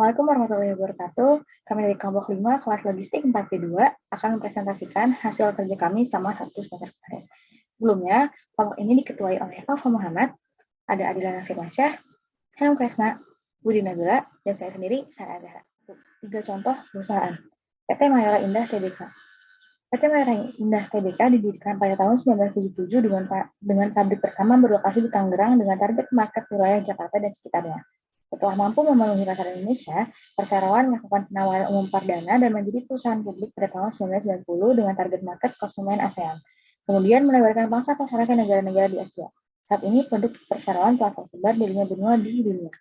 Assalamualaikum warahmatullahi wabarakatuh. Kami dari kelompok 5 kelas logistik 4P2 akan mempresentasikan hasil kerja kami selama 1 semester kemarin. Sebelumnya, kelompok ini diketuai oleh Alfa Muhammad, ada Adilana Firmansyah, Hanum Kresna, Budi Nabila, dan saya sendiri, Sarah Azhara. 3 contoh perusahaan. PT Mayora Indah Tbk. PT Mayora Indah Tbk didirikan pada tahun 1977 dengan pabrik pertama berlokasi di Tangerang dengan target market wilayah Jakarta dan sekitarnya. Setelah mampu memenuhi pasar Indonesia, Perseroan melakukan penawaran umum perdana dan menjadi perusahaan publik pada tahun 1990 dengan target market konsumen ASEAN. Kemudian melebarkan pangsa pasarnya ke negara-negara di Asia. Saat ini produk Perseroan telah tersebar di 5 benua di dunia.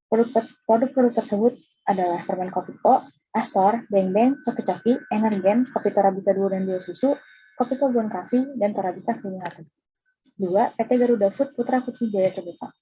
Produk-produk tersebut adalah permen Kopiko, Astor, Beng Beng, Coki-Coki, Energen, Kopi Torabika 2 dan 2 Susu, Kopi Kebun Coffee, dan Torabika Creamy. 2. PT Garuda Food Putra Putri Jaya Tbk.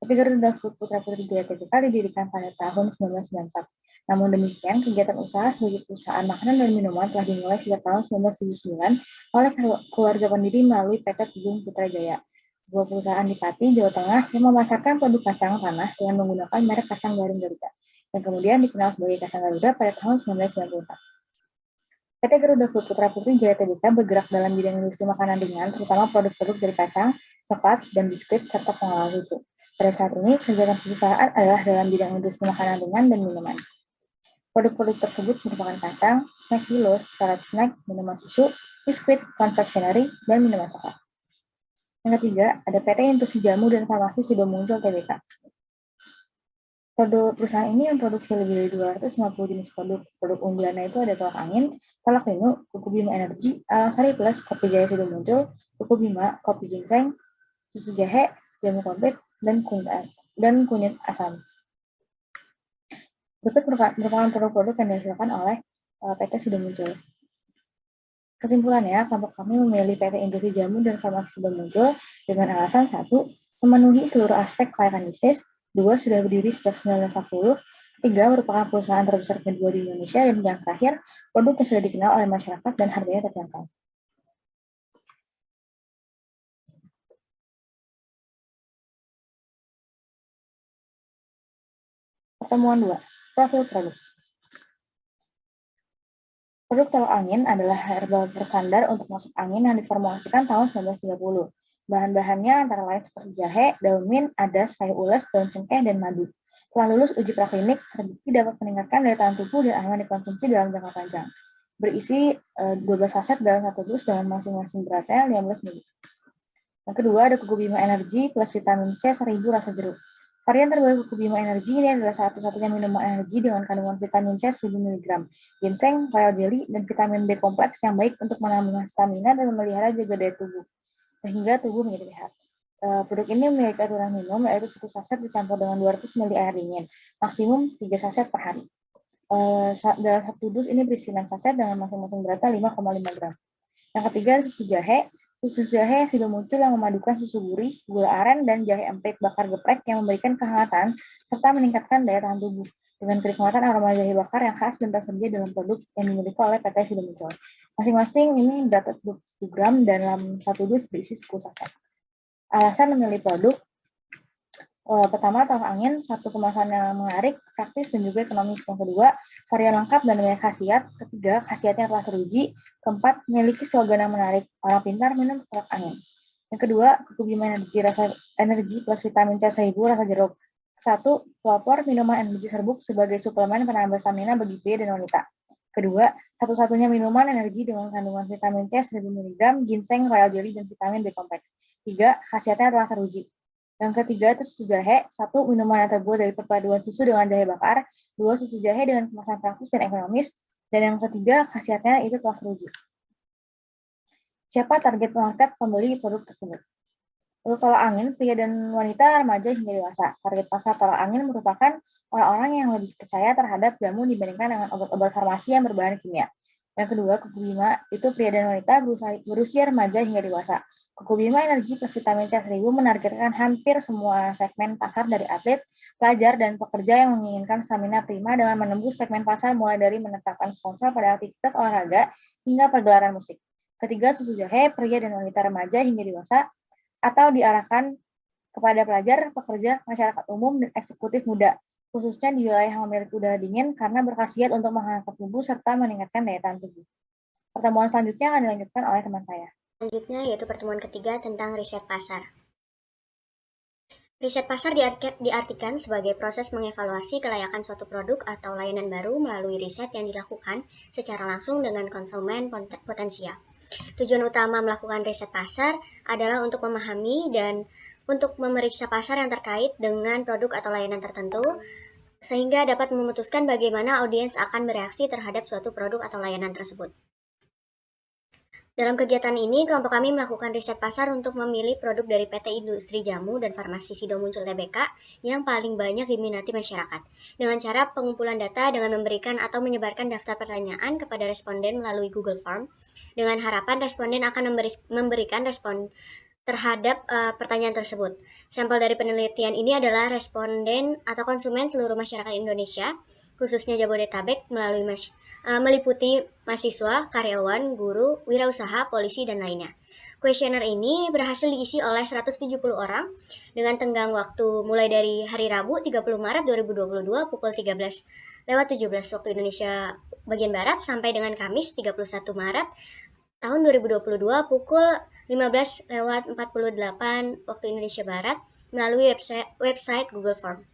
PT Garuda Food Putra Putri Jaya Tbk didirikan pada tahun 1994. Namun demikian, kegiatan usaha sebagai perusahaan makanan dan minuman telah dimulai sejak tahun 1979 oleh keluarga pendiri melalui PT Tegung Putra Jaya, sebuah perusahaan di Pati, Jawa Tengah yang memasarkan produk kacang tanah dengan menggunakan merek kacang garing Garuda, yang kemudian dikenal sebagai kacang Garuda pada tahun 1994. PT Garuda Food Putra Putri Jaya Tbk bergerak dalam bidang industri makanan ringan, terutama produk-produk dari kacang, coklat, dan biskuit, serta pengolahan susu. Pada saat ini, kegiatan perusahaan adalah dalam bidang industri makanan ringan dan minuman. Produk-produk tersebut merupakan kacang, snack Pilos, salad snack, minuman susu, biskuit, confectionery, dan minuman coklat. Yang ketiga, ada PT Industri Jamu dan Farmasi Sidomuncul Tbk. Perusahaan ini memproduksi lebih dari 250 jenis produk. Produk unggulannya itu ada tolak angin, tolak linu, kuku bima energi, Alangsari Plus, kopi Jaya Sidomuncul, kuku bima, kopi ginseng, susu jahe, jamu komplit, dan kunyit asam. Berikut merupakan produk-produk yang dihasilkan oleh PT Sidomuncul. Kesimpulannya, kelompok kami memilih PT Industri Jamu dan Farmasi Sidomuncul dengan alasan 1. Memenuhi seluruh aspek kelayakan bisnis, 2. Sudah berdiri sejak 1940, 3. Merupakan perusahaan terbesar kedua di Indonesia, dan yang terakhir, produk yang sudah dikenal oleh masyarakat dan harganya terjangkau. Pertemuan 2. Profil produk. Produk tolak angin adalah herbal bersandar untuk masuk angin yang diformulasikan tahun 1930. Bahan-bahannya antara lain seperti jahe, daun mint, adas, kayu ules, daun cengkeh, dan madu. Setelah lulus uji praklinik, terbukti dapat meningkatkan daya tahan tubuh dan aman dikonsumsi dalam jangka panjang. Berisi 12 saset dalam 1 dus dengan masing-masing beratnya 15 ml. Yang kedua ada Kuku Bima Energi plus vitamin C 1000 rasa jeruk. Varian terbaru Kuku Bima Energi ini adalah satu-satunya minuman energi dengan kandungan vitamin C 1000 mg, ginseng, royal jelly, dan vitamin B kompleks yang baik untuk menambah stamina dan memelihara jaga daya tubuh, sehingga tubuh menjadi sehat. Produk ini memiliki aturan minum, yaitu 1 saset dicampur dengan 200 ml air dingin, maksimum 3 saset per hari. Dalam 1 dus ini berisi 6 saset dengan masing-masing beratnya 5,5 gram. Yang ketiga ada susu jahe. Susu jahe sudah muncul yang memadukan susu gurih, gula aren, dan jahe emprit bakar geprek yang memberikan kehangatan serta meningkatkan daya tahan tubuh dengan kenikmatan aroma jahe bakar yang khas dan tersedia dalam produk yang dimiliki oleh PT Sidomuncul. Masing-masing ini berat 20 gram dan dalam 1 dus berisi 10 saset. Alasan memilih produk pertama, tolak angin, 1 kemasan yang menarik, praktis, dan juga ekonomis. Yang kedua, varian lengkap dan banyak khasiat. Ketiga, khasiatnya telah teruji. Keempat, memiliki slogan yang menarik, orang pintar minum tolak angin. Yang kedua, Kuku Bima energi plus vitamin C 1000 rasa jeruk. 1. Pelopor minuman energi serbuk sebagai suplemen penambah stamina bagi pria dan wanita. Kedua, satu-satunya minuman energi dengan kandungan vitamin C 1000 mg, ginseng, royal jelly, dan vitamin B kompleks. 3. Khasiatnya telah teruji. Yang ketiga itu susu jahe. 1. Minuman yang terbuat dari perpaduan susu dengan jahe bakar. 2. Susu jahe dengan kemasan praktis dan ekonomis. Dan yang ketiga, khasiatnya itu telah teruji. Siapa target market pembeli produk tersebut? Untuk tolak angin, pria dan wanita, remaja hingga dewasa. Target pasar tolak angin merupakan orang-orang yang lebih percaya terhadap jamu dibandingkan dengan obat-obat farmasi yang berbahan kimia. Yang kedua, Kuku Bima itu pria dan wanita berusia remaja hingga dewasa. Kuku Bima energi plus vitamin C 1000 menargetkan hampir semua segmen pasar dari atlet, pelajar, dan pekerja yang menginginkan stamina prima dengan menembus segmen pasar mulai dari menetapkan sponsor pada aktivitas olahraga hingga pergelaran musik. Ketiga, susu jahe, pria dan wanita remaja hingga dewasa, atau diarahkan kepada pelajar, pekerja, masyarakat umum, dan eksekutif muda. khususnya di wilayah yang memiliki udara dingin karena berkhasiat untuk menghangatkan tubuh serta meningkatkan daya tahan tubuh. Pertemuan selanjutnya akan dilanjutkan oleh teman saya. Selanjutnya yaitu pertemuan ketiga tentang riset pasar. Riset pasar diartikan sebagai proses mengevaluasi kelayakan suatu produk atau layanan baru melalui riset yang dilakukan secara langsung dengan konsumen potensial. Tujuan utama melakukan riset pasar adalah untuk memahami dan untuk memeriksa pasar yang terkait dengan produk atau layanan tertentu, sehingga dapat memutuskan bagaimana audiens akan bereaksi terhadap suatu produk atau layanan tersebut. Dalam kegiatan ini, kelompok kami melakukan riset pasar untuk memilih produk dari PT Industri Jamu dan Farmasi Sido Muncul Tbk yang paling banyak diminati masyarakat. Dengan cara pengumpulan data dengan memberikan atau menyebarkan daftar pertanyaan kepada responden melalui Google Form, dengan harapan responden akan memberikan respon terhadap pertanyaan tersebut. Sampel dari penelitian ini adalah responden atau konsumen seluruh masyarakat Indonesia, khususnya Jabodetabek, meliputi mahasiswa, karyawan, guru, wirausaha, polisi, dan lainnya. Kuesioner ini berhasil diisi oleh 170 orang dengan tenggang waktu mulai dari hari Rabu 30 Maret 2022 pukul 13:17 waktu Indonesia bagian Barat sampai dengan Kamis 31 Maret tahun 2022 pukul 15:48 waktu Indonesia Barat melalui website Google Form.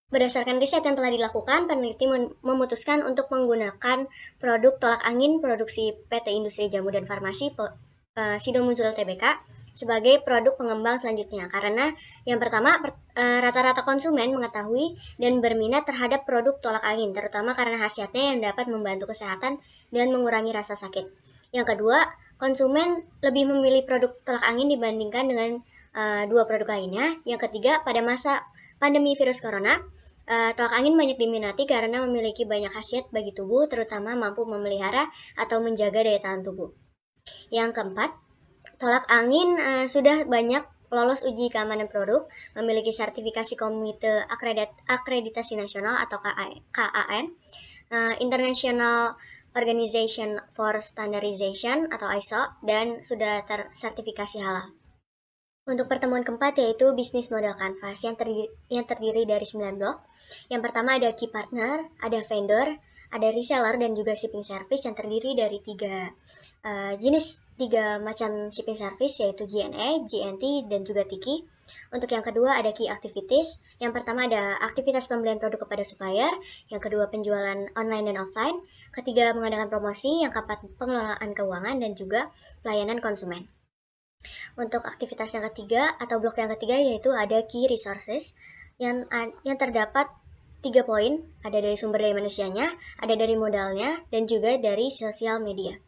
Berdasarkan riset yang telah dilakukan, peneliti memutuskan untuk menggunakan produk tolak angin produksi PT Industri Jamu dan Farmasi Sido Muncul Tbk sebagai produk pengembang selanjutnya, karena yang pertama rata-rata konsumen mengetahui dan berminat terhadap produk tolak angin, terutama karena khasiatnya yang dapat membantu kesehatan dan mengurangi rasa sakit. Yang kedua, konsumen lebih memilih produk tolak angin dibandingkan dengan dua produk lainnya. Yang ketiga, pada masa pandemi virus corona, tolak angin banyak diminati karena memiliki banyak khasiat bagi tubuh, terutama mampu memelihara atau menjaga daya tahan tubuh. Yang keempat, tolak angin sudah banyak lolos uji keamanan produk, memiliki sertifikasi Komite Akreditasi Nasional atau KAN, International Organization for Standardization atau ISO, dan sudah tersertifikasi halal. Untuk pertemuan keempat yaitu bisnis model canvas yang terdiri dari 9 blok. Yang pertama ada key partner, ada vendor, ada reseller, dan juga shipping service yang terdiri dari tiga macam shipping service yaitu JNE, JNT, dan juga Tiki. Untuk yang kedua ada key activities. Yang pertama ada aktivitas pembelian produk kepada supplier, yang kedua penjualan online dan offline, ketiga mengadakan promosi, yang keempat pengelolaan keuangan, dan juga pelayanan konsumen. Untuk aktivitas yang ketiga atau blok yang ketiga yaitu ada key resources yang terdapat 3 poin, ada dari sumber daya manusianya, ada dari modalnya, dan juga dari sosial media.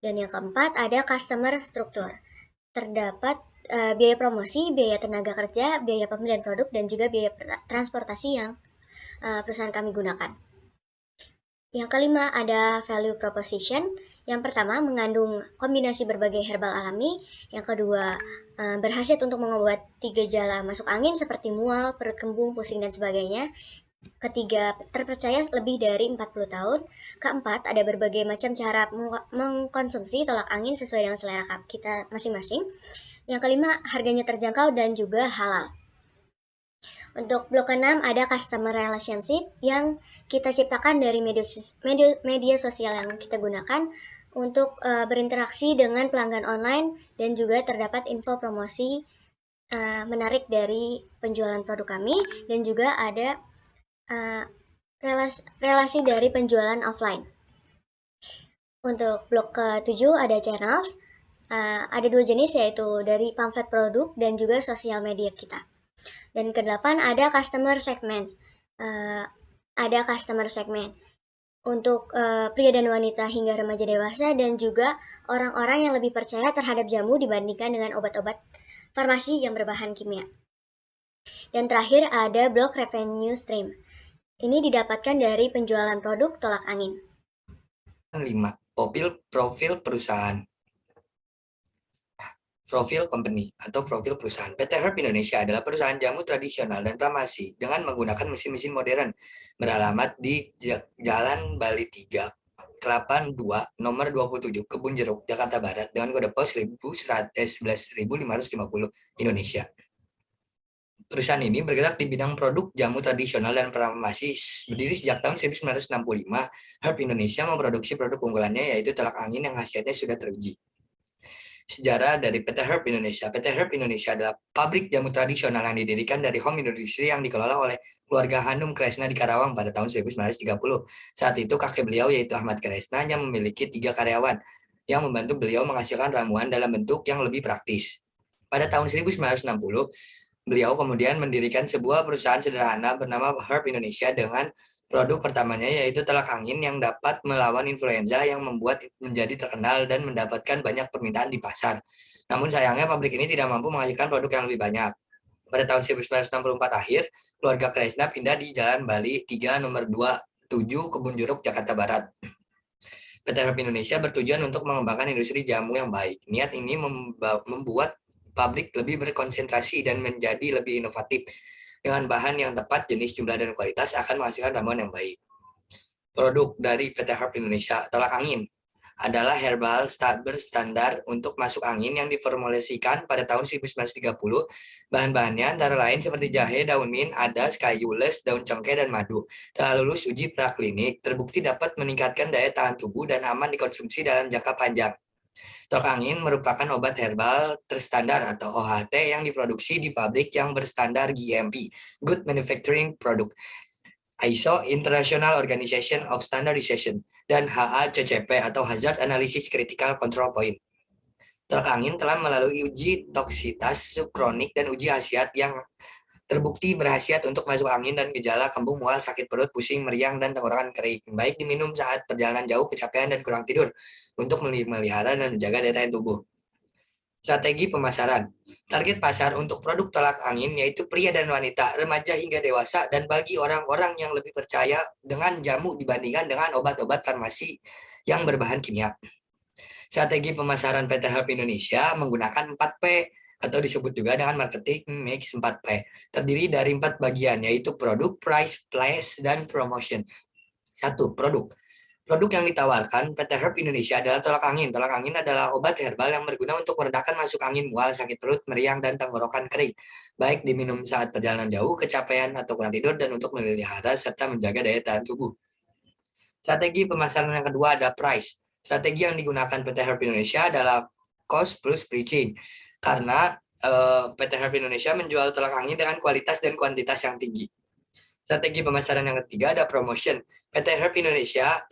Dan yang keempat ada customer structure. Terdapat biaya promosi, biaya tenaga kerja, biaya pembelian produk, dan juga biaya transportasi yang perusahaan kami gunakan. Yang kelima ada value proposition. Yang pertama mengandung kombinasi berbagai herbal alami. Yang kedua berhasil untuk mengobati gejala masuk angin seperti mual, perut kembung, pusing, dan sebagainya. Ketiga, terpercaya lebih dari 40 tahun. Keempat, ada berbagai macam cara mengkonsumsi tolak angin sesuai dengan selera kita masing-masing. Yang kelima, harganya terjangkau dan juga halal. Untuk blok 6 ada customer relationship yang kita ciptakan dari media sosial yang kita gunakan untuk berinteraksi dengan pelanggan online, dan juga terdapat info promosi menarik dari penjualan produk kami, dan juga ada relasi dari penjualan offline. Untuk blok ke-7 ada channels, ada 2 jenis yaitu dari pamflet produk dan juga sosial media kita. Dan ke-8 ada customer segment. Ada customer segment untuk pria dan wanita hingga remaja dewasa, dan juga orang-orang yang lebih percaya terhadap jamu dibandingkan dengan obat-obat farmasi yang berbahan kimia. Dan terakhir ada blok revenue stream. Ini didapatkan dari penjualan produk tolak angin. 5. Profil perusahaan. Profil company atau profil perusahaan. PT Herb Indonesia adalah perusahaan jamu tradisional dan farmasi dengan menggunakan mesin-mesin modern beralamat di Jalan Bali 3, Kelapa 2, nomor 27, Kebun Jeruk, Jakarta Barat dengan kode pos 11.550 Indonesia. Perusahaan ini bergerak di bidang produk jamu tradisional dan farmasi. Berdiri sejak tahun 1965, Herb Indonesia memproduksi produk unggulannya yaitu telak angin yang khasiatnya sudah teruji. Sejarah dari PT Herb Indonesia. PT Herb Indonesia adalah pabrik jamu tradisional yang didirikan dari home industry yang dikelola oleh keluarga Hanum Kresna di Karawang pada tahun 1930. Saat itu kakek beliau yaitu Ahmad Kresna yang memiliki 3 karyawan yang membantu beliau menghasilkan ramuan dalam bentuk yang lebih praktis. Pada tahun 1960, beliau kemudian mendirikan sebuah perusahaan sederhana bernama Herb Indonesia dengan produk pertamanya yaitu telak angin yang dapat melawan influenza yang membuat menjadi terkenal dan mendapatkan banyak permintaan di pasar. Namun sayangnya pabrik ini tidak mampu menghasilkan produk yang lebih banyak. Pada tahun 1964 akhir, keluarga Kresna pindah di Jalan Bali 3 nomor 27 Kebun Jeruk, Jakarta Barat. PT Herb Indonesia bertujuan untuk mengembangkan industri jamu yang baik. Niat ini membuat pabrik lebih berkonsentrasi dan menjadi lebih inovatif. Dengan bahan yang tepat, jenis, jumlah, dan kualitas akan menghasilkan ramuan yang baik. Produk dari PT Herb Indonesia, telak angin, adalah herbal berstandar untuk masuk angin yang diformulasikan pada tahun 1930. Bahan-bahannya antara lain seperti jahe, daun mint, adas, kayu les, daun cengkeh, dan madu. Telah lulus uji praklinik, terbukti dapat meningkatkan daya tahan tubuh dan aman dikonsumsi dalam jangka panjang. Telak angin merupakan obat herbal terstandar atau OHT yang diproduksi di pabrik yang berstandar GMP, Good Manufacturing Product, ISO International Organization of Standardization, dan HACCP atau Hazard Analysis Critical Control Point. Telak angin telah melalui uji toksitas subkronik dan uji khasiat yang terbukti berkhasiat untuk masuk angin dan gejala kembung, mual, sakit perut, pusing, meriang, dan tenggorokan kering. Baik diminum saat perjalanan jauh, kecapean, dan kurang tidur untuk memelihara dan menjaga daya tahan tubuh. Strategi pemasaran. Target pasar untuk produk telak angin yaitu pria dan wanita, remaja hingga dewasa, dan bagi orang-orang yang lebih percaya dengan jamu dibandingkan dengan obat-obat farmasi yang berbahan kimia. Strategi pemasaran PT Herb Indonesia menggunakan 4P atau disebut juga dengan marketing mix 4P. Terdiri dari 4 bagian yaitu produk, price, place, dan promotion. 1. Produk. Produk yang ditawarkan PT Herb Indonesia adalah telak angin. Telak angin adalah obat herbal yang berguna untuk meredakan masuk angin, mual, sakit perut, meriang, dan tenggorokan kering. Baik diminum saat perjalanan jauh, kecapean, atau kurang tidur, dan untuk memelihara serta menjaga daya tahan tubuh. Strategi pemasaran yang kedua ada price. Strategi yang digunakan PT Herb Indonesia adalah cost plus preaching. Karena PT Herb Indonesia menjual telak angin dengan kualitas dan kuantitas yang tinggi. Strategi pemasaran yang ketiga ada promotion. PT Herb Indonesia,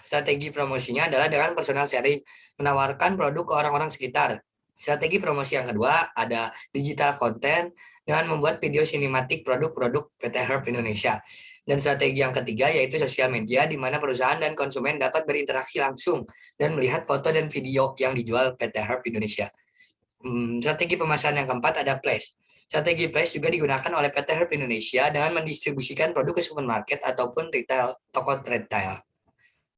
strategi promosinya adalah dengan personal sharing, menawarkan produk ke orang-orang sekitar. Strategi promosi yang kedua ada digital content dengan membuat video sinematik produk-produk PT Herb Indonesia. Dan strategi yang ketiga yaitu sosial media, di mana perusahaan dan konsumen dapat berinteraksi langsung dan melihat foto dan video yang dijual PT Herb Indonesia. Strategi pemasaran yang keempat ada place. Strategi place juga digunakan oleh PT Herb Indonesia dengan mendistribusikan produk ke supermarket ataupun retail, toko retail.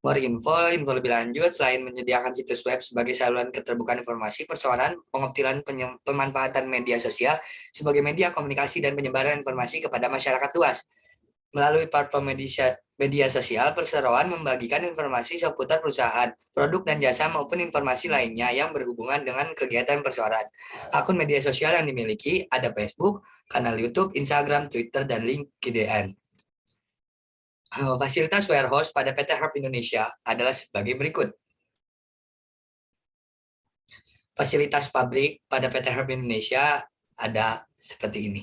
More info lebih lanjut, selain menyediakan situs web sebagai saluran keterbukaan informasi, persoalan pengoptimal pemanfaatan media sosial sebagai media komunikasi dan penyebaran informasi kepada masyarakat luas. Melalui platform media sosial, perseroan membagikan informasi seputar perusahaan, produk dan jasa maupun informasi lainnya yang berhubungan dengan kegiatan perseroan. Akun media sosial yang dimiliki ada Facebook, kanal YouTube, Instagram, Twitter, dan LinkedIn. Fasilitas warehouse pada PT Herb Indonesia adalah sebagai berikut. Fasilitas pabrik pada PT Herb Indonesia ada seperti ini.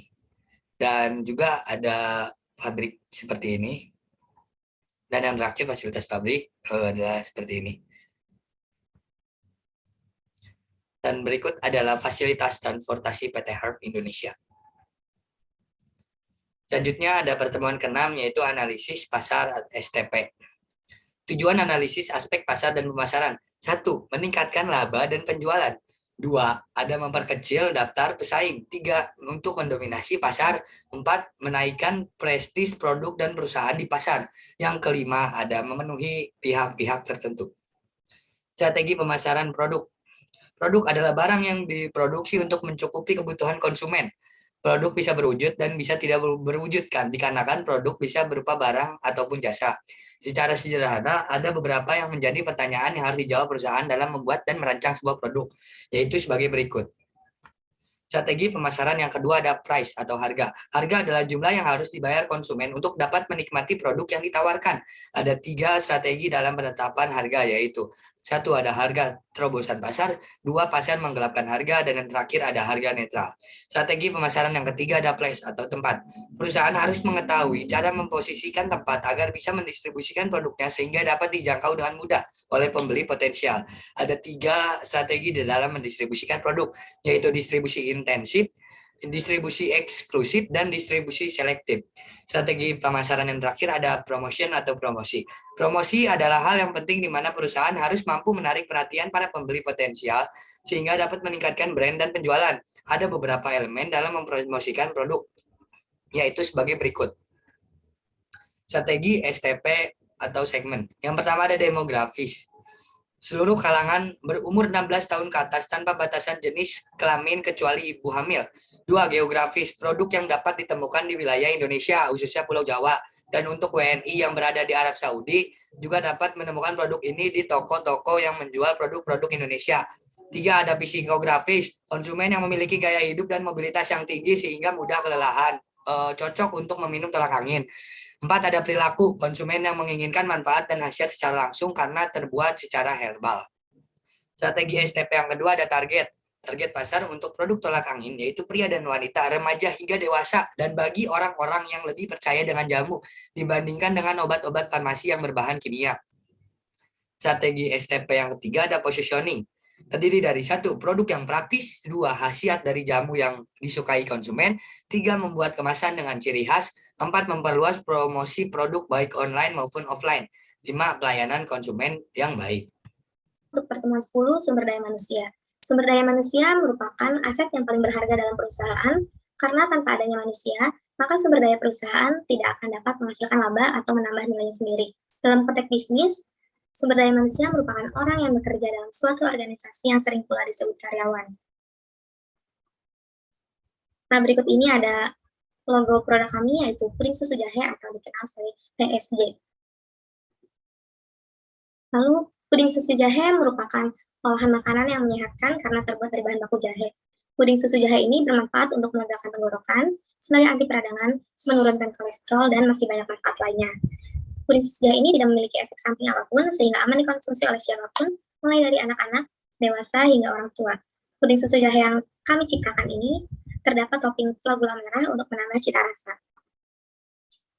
Dan juga ada pabrik seperti ini. Dan yang terakhir fasilitas pabrik adalah seperti ini. Dan berikut adalah fasilitas transportasi PT Herb Indonesia. Selanjutnya ada pertemuan ke-6 yaitu analisis pasar STP. Tujuan analisis aspek pasar dan pemasaran. 1. Meningkatkan laba dan penjualan. 2. Ada memperkecil daftar pesaing. 3. Untuk mendominasi pasar. 4. Menaikkan prestis produk dan perusahaan di pasar. Yang kelima, ada memenuhi pihak-pihak tertentu. Strategi pemasaran produk. Produk adalah barang yang diproduksi untuk mencukupi kebutuhan konsumen. Produk bisa berwujud dan bisa tidak berwujudkan, dikarenakan produk bisa berupa barang ataupun jasa. Secara sederhana, ada beberapa yang menjadi pertanyaan yang harus dijawab perusahaan dalam membuat dan merancang sebuah produk, yaitu sebagai berikut. Strategi pemasaran yang kedua ada price atau harga. Harga adalah jumlah yang harus dibayar konsumen untuk dapat menikmati produk yang ditawarkan. Ada 3 strategi dalam penetapan harga, yaitu 1 ada harga terobosan pasar, 2 pasar menggelapkan harga, dan yang terakhir ada harga netral. Strategi pemasaran yang ketiga ada place atau tempat. Perusahaan harus mengetahui cara memposisikan tempat agar bisa mendistribusikan produknya sehingga dapat dijangkau dengan mudah oleh pembeli potensial. Ada 3 strategi di dalam mendistribusikan produk, yaitu distribusi intensif, distribusi eksklusif, dan distribusi selektif. Strategi pemasaran yang terakhir ada promotion atau promosi. Promosi adalah hal yang penting di mana perusahaan harus mampu menarik perhatian para pembeli potensial sehingga dapat meningkatkan brand dan penjualan. Ada beberapa elemen dalam mempromosikan produk, yaitu sebagai berikut. Strategi STP atau segmen. Yang pertama ada demografis. Seluruh kalangan berumur 16 tahun ke atas tanpa batasan jenis kelamin kecuali ibu hamil. 2. Geografis, produk yang dapat ditemukan di wilayah Indonesia, khususnya Pulau Jawa. Dan untuk WNI yang berada di Arab Saudi, juga dapat menemukan produk ini di toko-toko yang menjual produk-produk Indonesia. 3. Ada psikografis, konsumen yang memiliki gaya hidup dan mobilitas yang tinggi sehingga mudah kelelahan, cocok untuk meminum tolak angin. 4. Ada perilaku, konsumen yang menginginkan manfaat dan khasiat secara langsung karena terbuat secara herbal. Strategi STP yang kedua ada target. Target pasar untuk produk tolak angin yaitu pria dan wanita, remaja hingga dewasa, dan bagi orang-orang yang lebih percaya dengan jamu dibandingkan dengan obat-obat farmasi yang berbahan kimia. Strategi STP yang ketiga ada positioning. Terdiri dari 1. Produk yang praktis, 2. Khasiat dari jamu yang disukai konsumen, 3. Membuat kemasan dengan ciri khas, 4. Memperluas promosi produk baik online maupun offline, 5. Pelayanan konsumen yang baik. Untuk pertemuan 10, sumber daya manusia. Sumber daya manusia merupakan aset yang paling berharga dalam perusahaan, karena tanpa adanya manusia, maka sumber daya perusahaan tidak akan dapat menghasilkan laba atau menambah nilainya sendiri. Dalam konteks bisnis, sumber daya manusia merupakan orang yang bekerja dalam suatu organisasi yang sering pula disebut karyawan. Nah, berikut ini ada logo produk kami, yaitu puding susu jahe atau dikenal sebagai PSG. Lalu, puding susu jahe merupakan olahan makanan yang menyehatkan karena terbuat dari bahan baku jahe. Puding susu jahe ini bermanfaat untuk melegakan tenggorokan, sebagai anti peradangan, menurunkan kolesterol, dan masih banyak manfaat lainnya. Puding susu jahe ini tidak memiliki efek samping apapun sehingga aman dikonsumsi oleh siapapun, mulai dari anak-anak, dewasa, hingga orang tua. Puding susu jahe yang kami ciptakan ini terdapat topping gula merah untuk menambah cita rasa.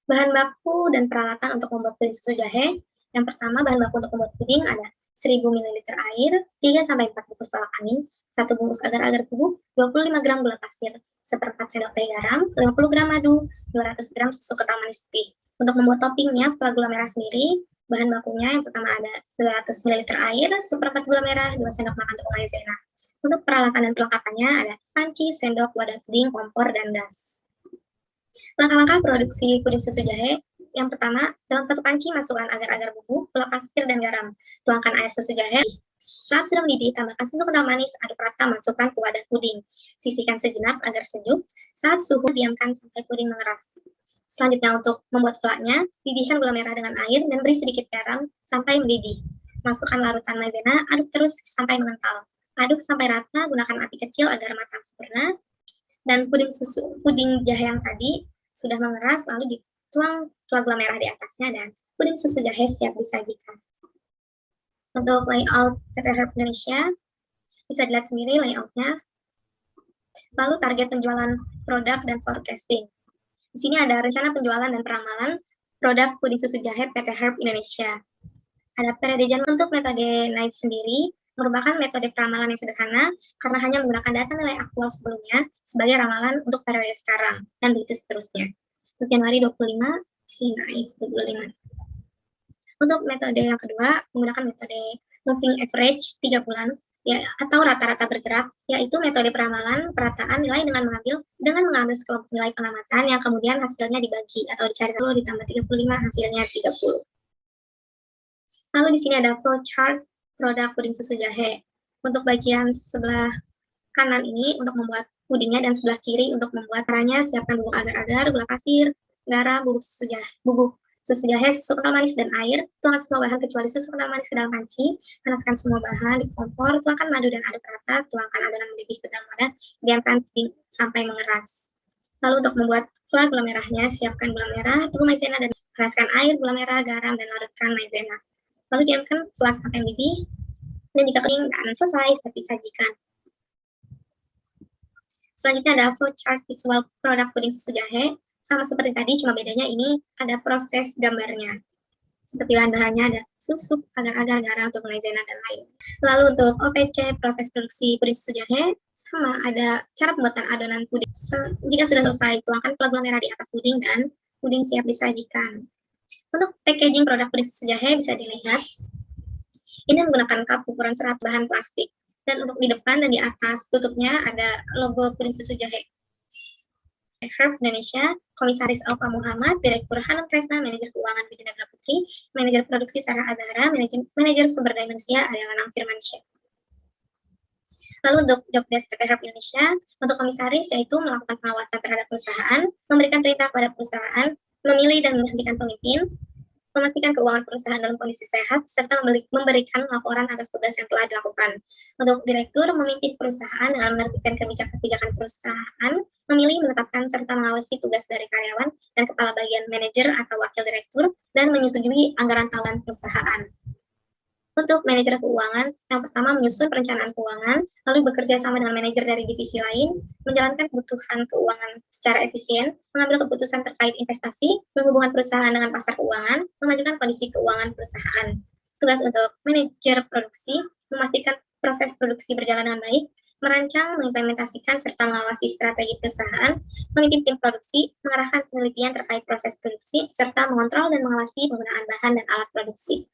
Bahan baku dan peralatan untuk membuat puding susu jahe. Yang pertama, bahan baku untuk membuat puding ada 1000 ml air, 3-4 bungkus tolak angin, 1 bungkus agar-agar bubuk, 25 gram gula pasir, 1/4 sendok teh garam, 50 gram madu, 200 gram susu kental manis putih. Untuk membuat toppingnya, gula merah sendiri, bahan bakunya yang pertama ada 200 ml air, 1/4 gula merah, 2 sendok makan tepung maizena. Untuk peralatan dan perlengkapannya ada panci, sendok, wadah puding, kompor, dan gas. Langkah-langkah produksi puding susu jahe. Yang pertama, dalam satu panci masukkan agar-agar bubuk, gula pasir, dan garam. Tuangkan air susu jahe. Saat sudah mendidih, tambahkan susu kental manis, aduk rata, masukkan ke wadah puding. Sisihkan sejenak agar sejuk. Saat suhu, diamkan sampai puding mengeras. Selanjutnya, untuk membuat flaknya, didihkan gula merah dengan air dan beri sedikit garam sampai mendidih. Masukkan larutan maizena, aduk terus sampai mengental. Aduk sampai rata, gunakan api kecil agar matang sempurna. Dan puding jahe yang tadi sudah mengeras, lalu dituang gula merah di atasnya, dan puding susu jahe siap disajikan. Untuk layout PT Herb Indonesia, bisa dilihat sendiri layoutnya. Lalu target penjualan produk dan forecasting. Di sini ada rencana penjualan dan peramalan produk puding susu jahe PT Herb Indonesia. Ada periode jam. Untuk metode NICE sendiri merupakan metode peramalan yang sederhana karena hanya menggunakan data nilai aktual sebelumnya sebagai ramalan untuk periode sekarang, dan begitu seterusnya. Untuk Januari 25, sini naik 25. Untuk metode yang kedua, menggunakan metode moving average 3 bulan, ya, atau rata-rata bergerak, yaitu metode peramalan perataan nilai dengan mengambil sekelompok nilai pengamatan yang kemudian hasilnya dibagi atau dicari dulu ditambah 35 hasilnya 30. Lalu di sini ada flowchart produk puding susu jahe. Untuk bagian sebelah kanan ini untuk membuat pudingnya, dan sebelah kiri untuk membuat caranya, siapkan bubuk agar-agar, gula pasir, garam, bubuk susu jahe, susu kental manis, dan air. Tuangkan semua bahan kecuali susu kental manis ke dalam panci. Panaskan semua bahan di kompor. Tuangkan madu dan aduk rata. Tuangkan adonan mendidih ke dalam wadah. Diamkan sampai mengeras. Lalu untuk membuat fla gula merahnya, siapkan gula merah, tunggu maizena, dan panaskan air, gula merah, garam, dan larutkan maizena. Lalu diamkan fla sampai mendidih. Dan jika kering dan selesai, sajikan. Selanjutnya ada flowchart visual produk puding susu jahe. Sama seperti tadi, cuma bedanya ini ada proses gambarnya. Seperti bahan-bahannya ada susu, agar-agar, garam, untuk maizena, dan lain. Lalu untuk OPC, proses produksi puding susu jahe, sama ada cara pembuatan adonan puding. Jika sudah selesai, tuangkan gula merah di atas puding dan puding siap disajikan. Untuk packaging produk puding susu jahe bisa dilihat. Ini menggunakan cup ukuran 100 bahan plastik. Dan untuk di depan dan di atas tutupnya ada logo puding susu jahe. Herb Indonesia, Komisaris Alfa Muhammad, Direktur Hanum Kresna, Manajer Keuangan Widya Nabila Putri, Manajer Produksi Sarah Azhara, Manajer Sumber Daya Manusia Ariel Anang Firmansyah. Lalu untuk job desk PT Herb Indonesia, untuk komisaris yaitu melakukan pengawasan terhadap perusahaan, memberikan perintah kepada perusahaan, memilih dan memberhentikan pemimpin, memastikan keuangan perusahaan dalam kondisi sehat, serta memberikan laporan atas tugas yang telah dilakukan. Untuk direktur, memimpin perusahaan dengan menerbitkan kebijakan perusahaan, memilih, menetapkan, serta mengawasi tugas dari karyawan dan kepala bagian manajer atau wakil direktur, dan menyetujui anggaran tahunan perusahaan. Untuk manajer keuangan, yang pertama menyusun perencanaan keuangan, lalu bekerja sama dengan manajer dari divisi lain, menjalankan kebutuhan keuangan secara efisien, mengambil keputusan terkait investasi, menghubungkan perusahaan dengan pasar keuangan, memajukan kondisi keuangan perusahaan. Tugas untuk manajer produksi, memastikan proses produksi berjalan dengan baik, merancang, mengimplementasikan, serta mengawasi strategi perusahaan, memimpin tim produksi, mengarahkan penelitian terkait proses produksi, serta mengontrol dan mengawasi penggunaan bahan dan alat produksi.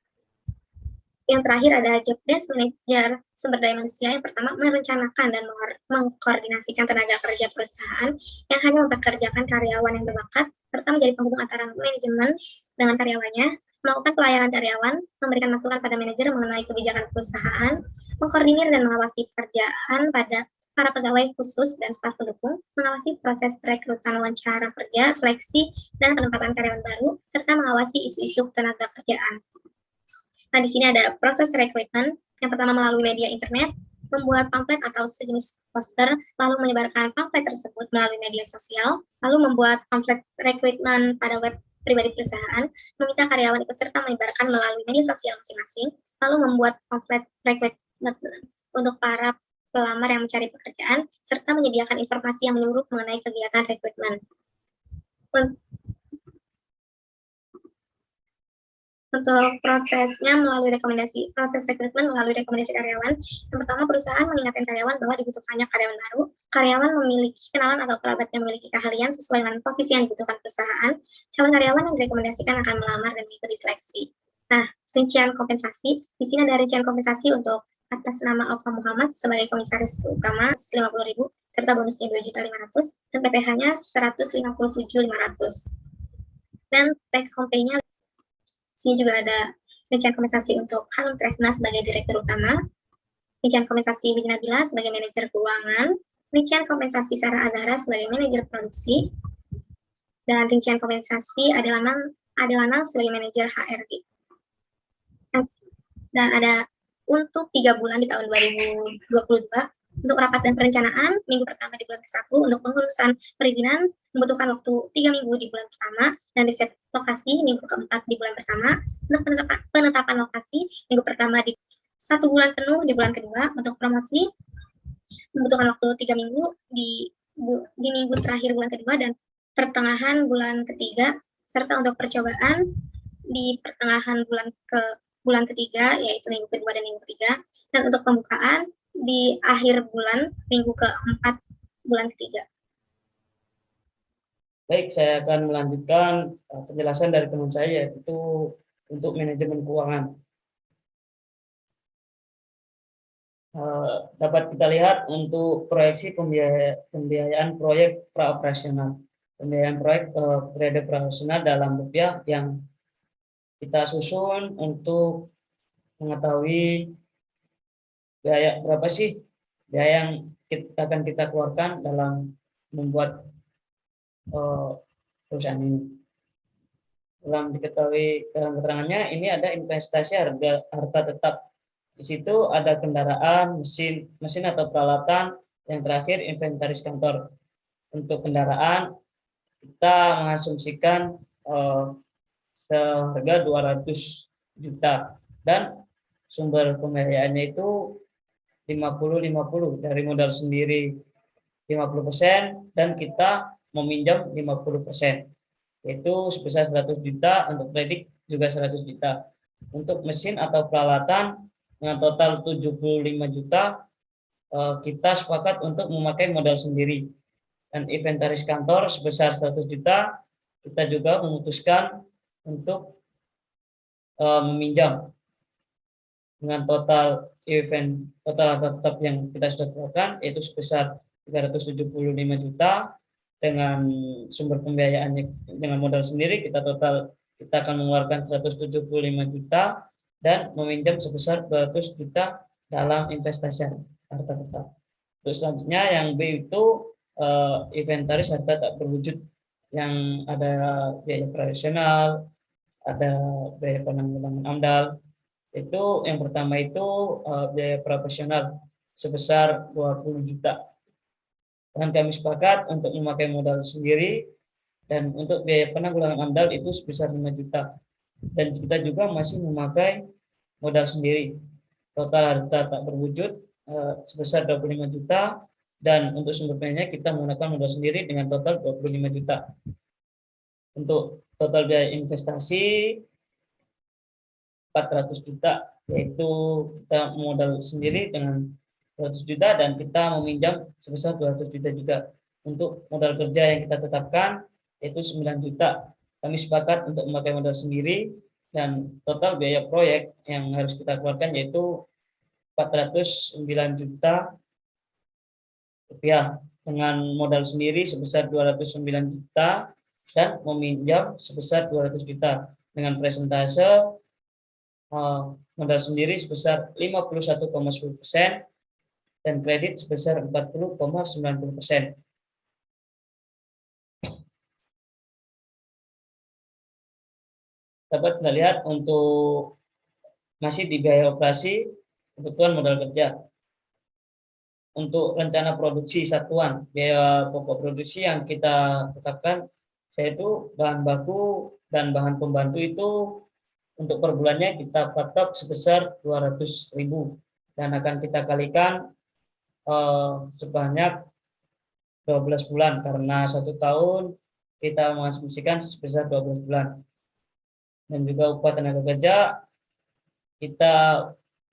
Yang terakhir ada job desk manajer sumber daya manusia. Yang pertama, merencanakan dan mengkoordinasikan tenaga kerja perusahaan yang hanya mempekerjakan karyawan yang berbakat, serta menjadi penghubung antara manajemen dengan karyawannya, melakukan pelayanan karyawan, memberikan masukan pada manajer mengenai kebijakan perusahaan, mengkoordinir dan mengawasi pekerjaan pada para pegawai khusus dan staf pendukung, mengawasi proses perekrutan wawancara kerja, seleksi, dan penempatan karyawan baru, serta mengawasi isu-isu tenaga kerjaan. Nah, di sini ada proses rekrutmen. Yang pertama melalui media internet, membuat pamflet atau sejenis poster, lalu menyebarkan pamflet tersebut melalui media sosial, lalu membuat pamflet rekrutmen pada web pribadi perusahaan, meminta karyawan ikut serta menyebarkan melalui media sosial masing-masing, lalu membuat pamflet rekrutmen untuk para pelamar yang mencari pekerjaan, serta menyediakan informasi yang menyeluruh mengenai kegiatan rekrutmen. Untuk prosesnya melalui proses rekrutmen melalui rekomendasi karyawan. Yang pertama, perusahaan mengingatkan karyawan bahwa dibutuhkannya karyawan baru. Karyawan memiliki kenalan atau kerabat yang memiliki keahlian sesuai dengan posisi yang dibutuhkan perusahaan. Calon karyawan yang direkomendasikan akan melamar dan mengikuti seleksi. Nah, rincian kompensasi. Di sini ada rincian kompensasi untuk atas nama Alfa Muhammad sebagai komisaris utama 50.000 serta bonusnya 2.500.000 dan PPh-nya 157.500. Dan take home pay-nya sini juga ada rincian kompensasi untuk Hanum Kresna sebagai direktur utama, rincian kompensasi Widya Nabila sebagai manajer keuangan, rincian kompensasi Sarah Azhara sebagai manajer produksi, dan rincian kompensasi Adelanang sebagai manajer HRD. Dan ada untuk 3 bulan di tahun 2022, untuk rapat dan perencanaan, minggu pertama di bulan ke-1, untuk pengurusan perizinan, membutuhkan waktu 3 minggu di bulan pertama, dan riset lokasi minggu ke-4 di bulan pertama, untuk penetapan lokasi minggu pertama di 1 bulan penuh di bulan kedua, untuk promosi membutuhkan waktu 3 minggu di minggu terakhir bulan kedua dan pertengahan bulan ketiga, serta untuk percobaan di pertengahan bulan ketiga, yaitu minggu kedua dan minggu ketiga, dan untuk pembukaan di akhir bulan minggu ke-4 bulan ketiga. Baik, saya akan melanjutkan penjelasan dari teman saya, yaitu untuk manajemen keuangan. Dapat kita lihat untuk proyeksi pembiayaan proyek praoperasional. Pembiayaan proyek periode praoperasional dalam rupiah yang kita susun untuk mengetahui biaya berapa sih biaya yang akan kita keluarkan dalam membuat perusahaan ini. dalam diketahui dalam keterangannya ini ada investasi harta tetap. Di situ ada kendaraan, mesin atau peralatan, yang terakhir inventaris kantor. Untuk kendaraan kita mengasumsikan seharga 200 juta dan sumber pembiayaannya itu 50-50 dari modal sendiri 50% dan kita meminjam 50%. Yaitu sebesar 100 juta, untuk kredit juga 100 juta. Untuk mesin atau peralatan dengan total 75 juta, kita sepakat untuk memakai modal sendiri. Dan inventaris kantor sebesar 100 juta, kita juga memutuskan untuk meminjam dengan total harta tetap yang kita sudah tetapkan, yaitu sebesar 375 juta. Dengan sumber pembiayaannya dengan modal sendiri kita akan mengeluarkan 175 juta dan meminjam sebesar 200 juta dalam investasi harta tetap. Terus selanjutnya yang B itu inventaris harta tak berwujud, yang ada biaya operasional, ada biaya penanggulangan AMDAL. Itu yang pertama itu biaya profesional sebesar 20 juta. Dan kami sepakat untuk memakai modal sendiri, dan untuk biaya penanggulangan AMDAL itu sebesar 5 juta. Dan kita juga masih memakai modal sendiri. Total harta tak berwujud sebesar 25 juta, dan untuk sumber pendananya kita menggunakan modal sendiri dengan total 25 juta. Untuk total biaya investasi 400 juta, yaitu kita modal sendiri dengan 200 juta dan kita meminjam sebesar 200 juta juga. Untuk modal kerja yang kita tetapkan yaitu 9 juta. Kami sepakat untuk memakai modal sendiri, dan total biaya proyek yang harus kita keluarkan yaitu 409 juta rupiah, dengan modal sendiri sebesar 209 juta dan meminjam sebesar 200 juta dengan presentase modal sendiri sebesar 51,10% dan kredit sebesar 40,90%. Dapat kita lihat untuk masih di biaya operasi kebutuhan modal kerja. Untuk rencana produksi satuan, biaya pokok produksi yang kita tetapkan yaitu bahan baku dan bahan pembantu itu untuk per bulannya kita patok sebesar 200.000 dan akan kita kalikan sebanyak 12 bulan, karena 1 tahun kita mengasumsikan sebesar 12 bulan. Dan juga upah tenaga kerja kita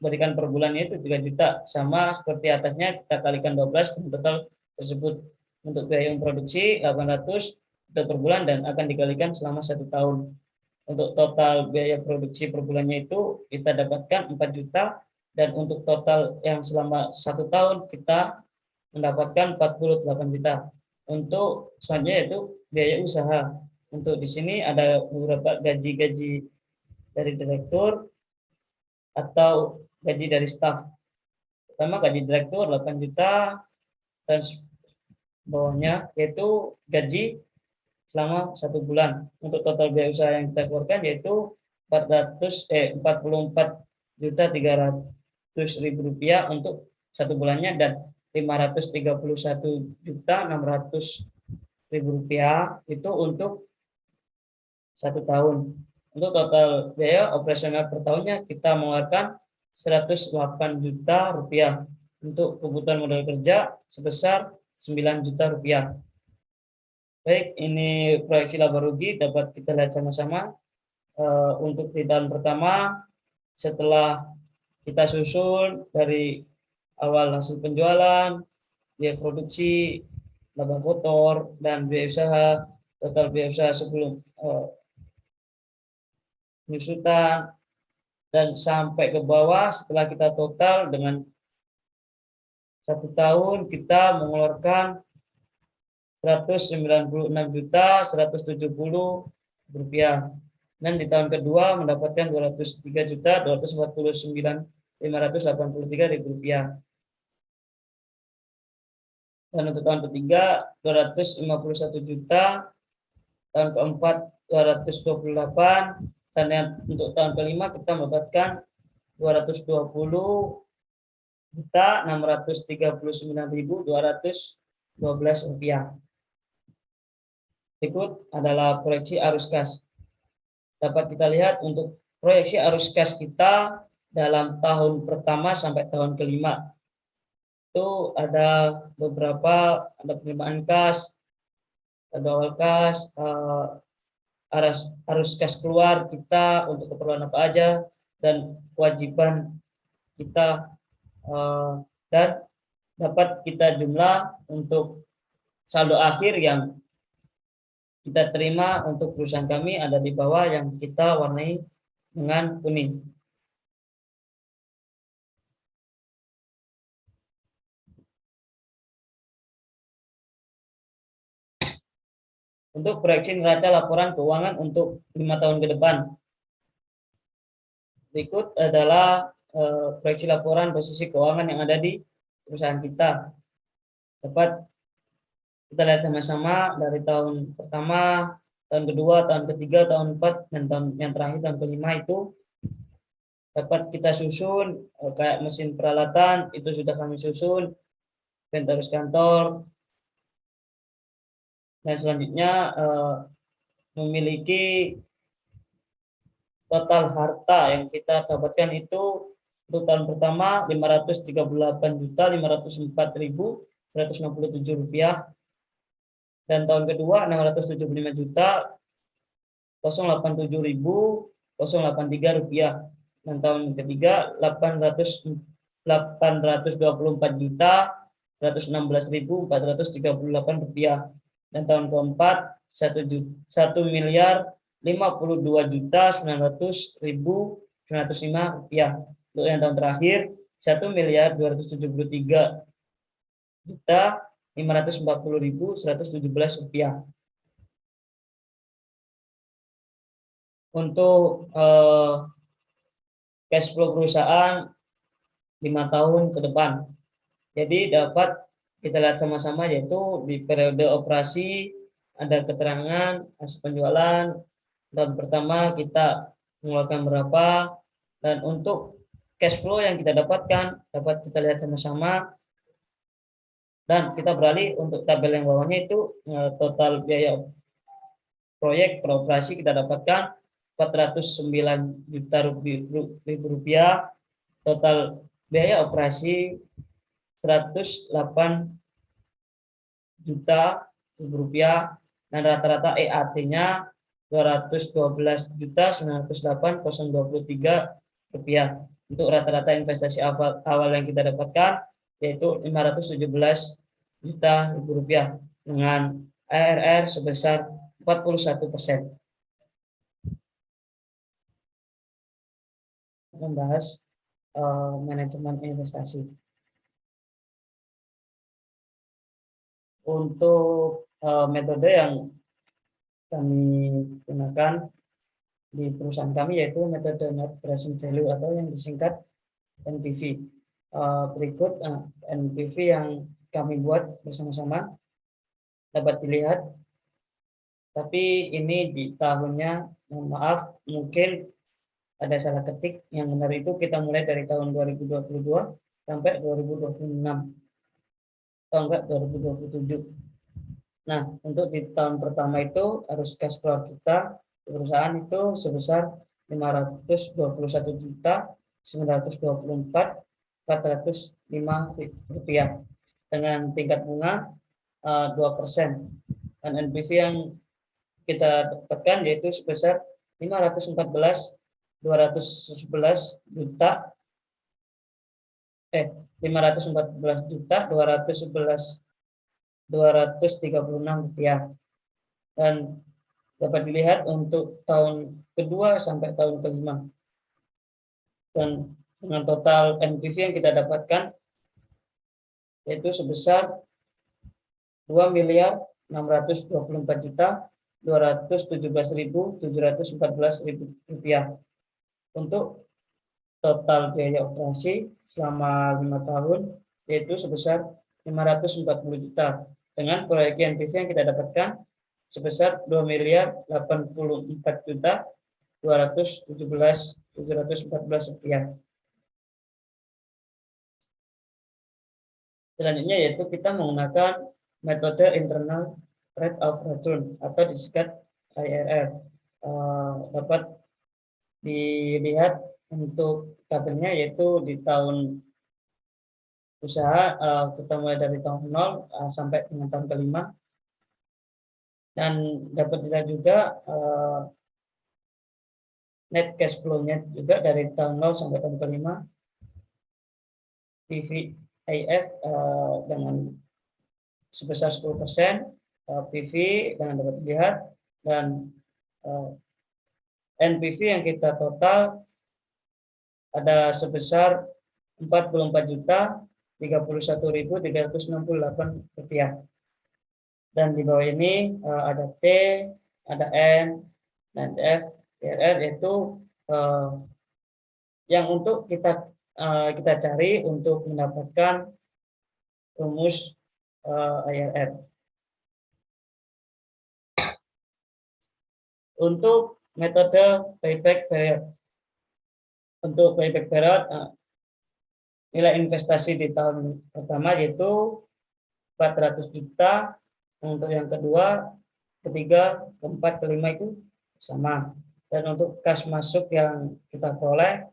berikan per bulannya itu 3 juta, sama seperti atasnya kita kalikan 12 dan total tersebut. Untuk biaya produksi 800 per bulan dan akan dikalikan selama 1 tahun. Untuk total biaya produksi per bulannya itu kita dapatkan 4 juta, dan untuk total yang selama 1 tahun kita mendapatkan 48 juta. Untuk selanjutnya itu biaya usaha. Untuk di sini ada beberapa gaji-gaji dari direktur atau gaji dari staf. Pertama gaji direktur 8 juta, dan bawahnya yaitu gaji selama 1 bulan. Untuk total biaya usaha yang kita keluarkan yaitu 44.300.000 rupiah untuk 1 bulannya, dan 531.600.000 rupiah itu untuk 1 tahun. Untuk total biaya operasional per tahunnya kita mengeluarkan 108 juta rupiah. Untuk kebutuhan modal kerja sebesar 9 juta rupiah. Baik, ini proyeksi laba rugi dapat kita lihat sama-sama. Untuk di tahun pertama, setelah kita susun dari awal hasil penjualan, biaya produksi, laba kotor, dan biaya usaha, total biaya usaha sebelum penyusutan, dan sampai ke bawah setelah kita total dengan 1 tahun kita mengeluarkan 196.170 rupiah, dan di tahun kedua mendapatkan 203.249.583 rupiah. Dan untuk tahun ketiga 251 juta, tahun keempat 228, dan yang untuk tahun kelima kita mendapatkan 220.639.212 rupiah. Berikut adalah proyeksi arus kas. Dapat kita lihat untuk proyeksi arus kas kita dalam tahun pertama sampai tahun kelima. Itu ada beberapa, ada penerimaan kas, ada awal kas, arus kas keluar kita untuk keperluan apa aja, dan kewajiban kita, dan dapat kita jumlah untuk saldo akhir yang kita terima untuk perusahaan kami ada di bawah yang kita warnai dengan kuning. Untuk proyeksi neraca laporan keuangan untuk 5 tahun ke depan. Berikut adalah proyeksi laporan posisi keuangan yang ada di perusahaan kita. Dapat kita lihat sama-sama dari tahun pertama, tahun kedua, tahun ketiga, tahun keempat, dan tahun yang terakhir, tahun kelima itu dapat kita susun. Kayak mesin peralatan itu sudah kami susun, inventaris kantor, dan selanjutnya memiliki total harta yang kita dapatkan itu untuk tahun pertama 538.504.167 rupiah, dan tahun kedua 675.087.083 rupiah, dan tahun ketiga 824.116.438 rupiah, dan tahun keempat 1.052.900.905 rupiah. Untuk yang tahun terakhir 1.273.540.117 rupiah. Untuk cash flow perusahaan 5 tahun ke depan. Jadi dapat kita lihat sama-sama, yaitu di periode operasi ada keterangan hasil penjualan tahun pertama kita mengeluarkan berapa, dan untuk cash flow yang kita dapatkan dapat kita lihat sama-sama. Dan kita beralih untuk tabel yang bawahnya itu total biaya proyek peroperasi kita dapatkan 409 juta rupiah, total biaya operasi 108 juta rupiah, dan rata-rata EAT-nya 212.908.023 rupiah. Untuk rata-rata investasi awal yang kita dapatkan yaitu 517 juta rupiah dengan ARR sebesar 41%. Membahas manajemen investasi. Untuk metode yang kami gunakan di perusahaan kami yaitu metode Net Present Value atau yang disingkat NPV. Berikut NPV yang kami buat bersama-sama dapat dilihat. Tapi ini di tahunnya, mohon maaf, mungkin ada salah ketik. Yang benar itu kita mulai dari tahun 2022 sampai 2026. Atau enggak 2027. Nah, untuk di tahun pertama itu arus cash flow kita perusahaan itu sebesar 520.924.405 rupiah dengan tingkat bunga 2%, dan NPV yang kita dapatkan yaitu sebesar 514.236 rupiah. Dan dapat dilihat untuk tahun kedua sampai tahun kelima. Dan dengan total NPV yang kita dapatkan yaitu sebesar 2.624.217.714 rupiah. Untuk total biaya operasi selama 5 tahun yaitu sebesar 540 juta. Dengan proyeksi NPV yang kita dapatkan sebesar 2.084.217.714 rupiah. Selanjutnya yaitu kita menggunakan metode internal rate of return atau disingkat IRR. Dapat dilihat untuk tabelnya yaitu di tahun usaha, kita mulai dari tahun 0 sampai dengan tahun kelima, dan dapat dilihat juga net cash flow-nya juga dari tahun 0 sampai tahun kelima, PVAF dengan sebesar 10%, PV dengan dapat dilihat, dan NPV yang kita total ada sebesar 44.031.368 rupiah. Dan di bawah ini ada T, ada N, dan F, IRR, yaitu yang untuk kita cari untuk mendapatkan rumus IRR. Untuk metode payback period. Untuk payback period, nilai investasi di tahun pertama yaitu 400 juta, untuk yang kedua, ketiga, keempat, kelima itu sama. Dan untuk kas masuk yang kita peroleh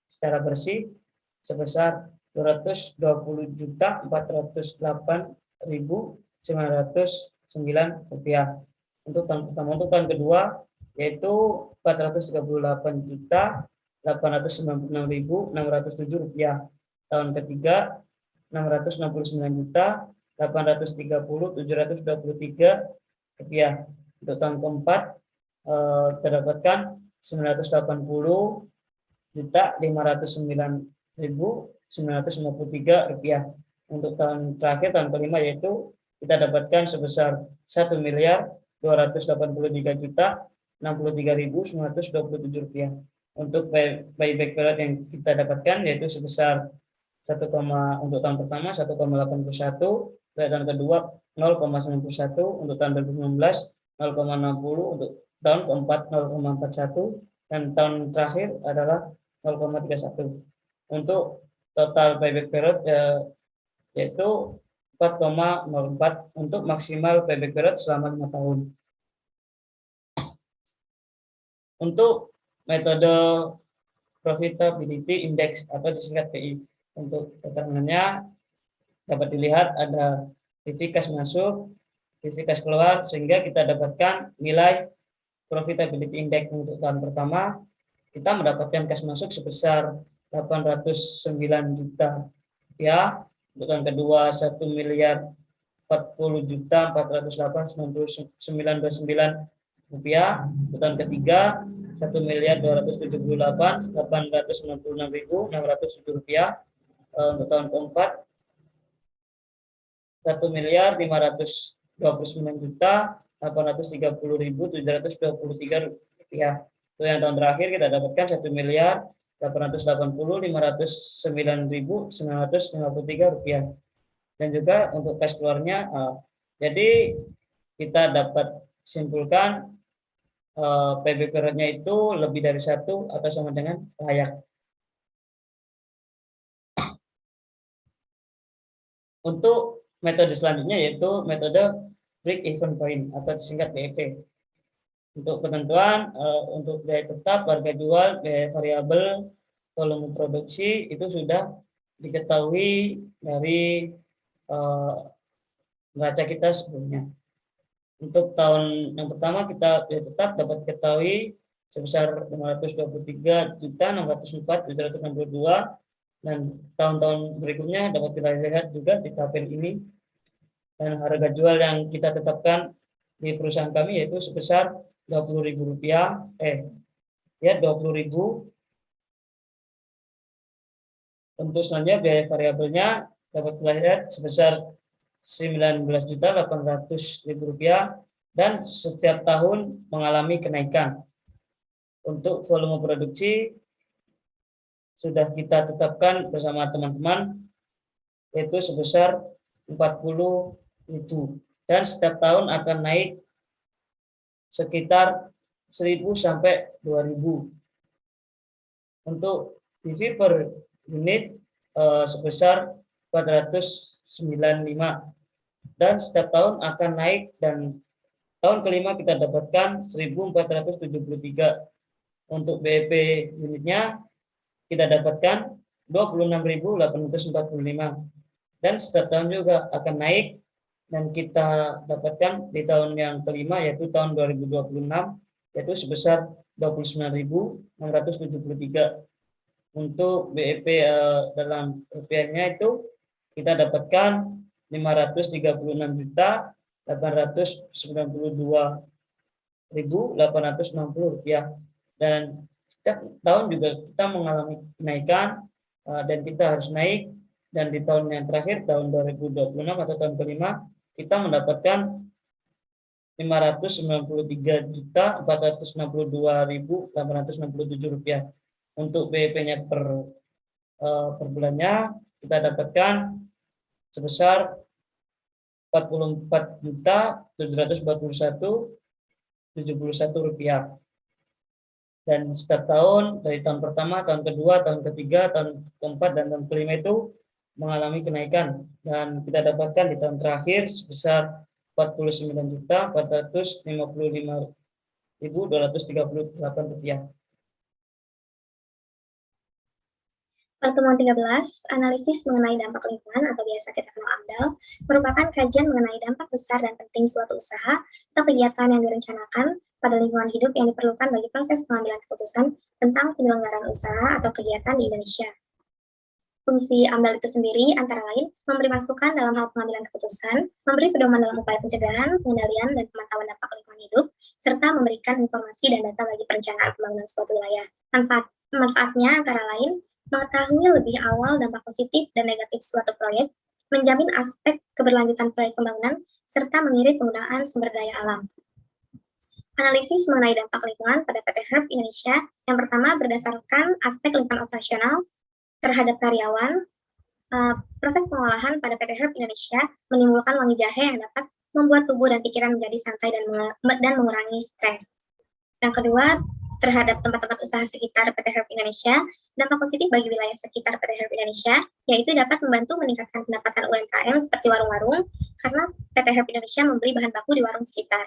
secara bersih sebesar 220.408.909 rupiah. Untuk tahun pertama. Untuk tahun kedua yaitu 438.896.607 rupiah. Tahun ketiga 699.830.723 rupiah. Untuk tahun keempat terdapatkan 980.509.953 rupiah. Untuk tahun terakhir, tahun kelima, yaitu kita dapatkan sebesar 1.283.063.927 rupiah. Untuk payback period yang kita dapatkan yaitu sebesar 1, untuk tahun pertama 1,81, tahun kedua 0,91, untuk tahun 2019 0,60, untuk tahun keempat 0,41, dan tahun terakhir adalah 0,31. Untuk total payback period yaitu 4,04 untuk maksimal payback period selama 5 tahun. Untuk metode profitability index atau disingkat PI, untuk keterangannya dapat dilihat ada PV kas masuk, PV kas keluar, sehingga kita dapatkan nilai profitability index. Untuk tahun pertama kita mendapatkan kas masuk sebesar 809 juta rupiah. Untuk tahun kedua 1.040.408.929 rupiah. Untuk tahun ketiga 1.278.896.607 rupiah. Untuk tahun keempat 1.529.830.723 rupiah. Untuk yang tahun terakhir kita dapatkan 1.880.509.953 rupiah. Dan juga untuk kas keluarnya, jadi kita dapat simpulkan payback periodnya itu lebih dari 1 atau sama dengan layak. Untuk metode selanjutnya yaitu metode break even point atau disingkat BEP. Untuk ketentuan untuk biaya tetap, harga jual, biaya variabel, volume produksi itu sudah diketahui dari neraca kita sebelumnya. Untuk tahun yang pertama kita biaya tetap dapat diketahui sebesar 523.604.762, dan tahun-tahun berikutnya dapat kita lihat juga di tabel ini. Dan harga jual yang kita tetapkan di perusahaan kami yaitu sebesar Rp20.000, 20.000. Untuk selanjutnya biaya variabelnya dapat kita lihat sebesar Rp19.800.000 dan setiap tahun mengalami kenaikan. Untuk volume produksi sudah kita tetapkan bersama teman-teman yaitu sebesar 40.000 dan setiap tahun akan naik sekitar 1.000 sampai 2.000. Untuk PV per unit sebesar 495, dan setiap tahun akan naik, dan tahun kelima kita dapatkan 1.473. Untuk BEP unitnya kita dapatkan 26.845, dan setiap tahun juga akan naik, dan kita dapatkan di tahun yang kelima yaitu tahun 2026 yaitu sebesar 29.673. Untuk BEP dalam rupiahnya itu kita dapatkan 536.892.860 rupiah, dan setiap tahun juga kita mengalami kenaikan, dan kita harus naik, dan di tahun yang terakhir tahun 2026 atau tahun kelima kita mendapatkan 593.462.867 rupiah. Untuk BEP-nya per bulannya kita dapatkan sebesar 44.741.71 rupiah. Dan setiap tahun dari tahun pertama, tahun kedua, tahun ketiga, tahun keempat, dan tahun kelima itu mengalami kenaikan, dan kita dapatkan di tahun terakhir sebesar 49.455.238 rupiah. Pertemuan 13, analisis mengenai dampak lingkungan atau biasa kita kenal AMDAL, merupakan kajian mengenai dampak besar dan penting suatu usaha atau kegiatan yang direncanakan pada lingkungan hidup yang diperlukan bagi proses pengambilan keputusan tentang penyelenggaraan usaha atau kegiatan di Indonesia. Fungsi AMDAL itu sendiri antara lain memberi masukan dalam hal pengambilan keputusan, memberi pedoman dalam upaya pencegahan, pengendalian, dan pemantauan dampak lingkungan hidup, serta memberikan informasi dan data bagi perencanaan pembangunan suatu wilayah. Manfaatnya antara lain mengetahui lebih awal dampak positif dan negatif suatu proyek, menjamin aspek keberlanjutan proyek pembangunan, serta mengirit penggunaan sumber daya alam. Analisis mengenai dampak lingkungan pada PT Herb Indonesia yang pertama berdasarkan aspek lingkungan operasional terhadap karyawan. Proses pengolahan pada PT Herb Indonesia menimbulkan wangi jahe yang dapat membuat tubuh dan pikiran menjadi santai dan mengurangi stres. Yang kedua, terhadap tempat-tempat usaha sekitar PT Herb Indonesia, dampak positif bagi wilayah sekitar PT Herb Indonesia, yaitu dapat membantu meningkatkan pendapatan UMKM seperti warung-warung, karena PT Herb Indonesia membeli bahan baku di warung sekitar.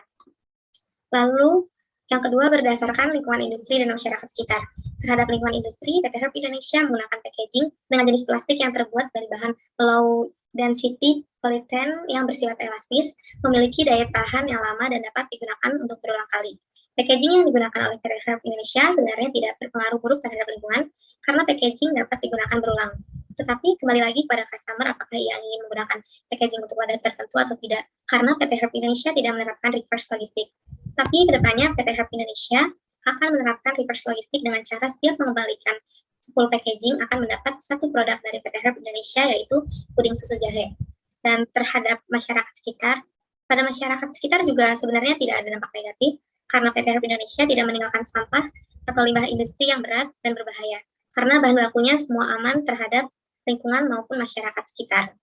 Lalu, yang kedua berdasarkan lingkungan industri dan masyarakat sekitar. Terhadap lingkungan industri, PT Herb Indonesia menggunakan packaging dengan jenis plastik yang terbuat dari bahan low density polyethylene yang bersifat elastis, memiliki daya tahan yang lama dan dapat digunakan untuk berulang kali. Packaging yang digunakan oleh PT Herb Indonesia sebenarnya tidak berpengaruh buruk terhadap lingkungan karena packaging dapat digunakan berulang. Tetapi kembali lagi kepada customer apakah ia ingin menggunakan packaging untuk wadah tertentu atau tidak, karena PT Herb Indonesia tidak menerapkan reverse logistik. Tapi kedepannya PT Herb Indonesia akan menerapkan reverse logistik dengan cara setiap mengembalikan 10 packaging akan mendapat satu produk dari PT Herb Indonesia, yaitu puding susu jahe. Dan terhadap masyarakat sekitar, pada masyarakat sekitar juga sebenarnya tidak ada dampak negatif, karena PT Herb Indonesia tidak meninggalkan sampah atau limbah industri yang berat dan berbahaya, karena bahan bakunya semua aman terhadap lingkungan maupun masyarakat sekitar.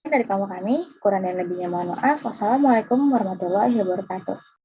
Dari kamu kami, kurang dan lebihnya mohon maaf. Wassalamualaikum warahmatullahi wabarakatuh.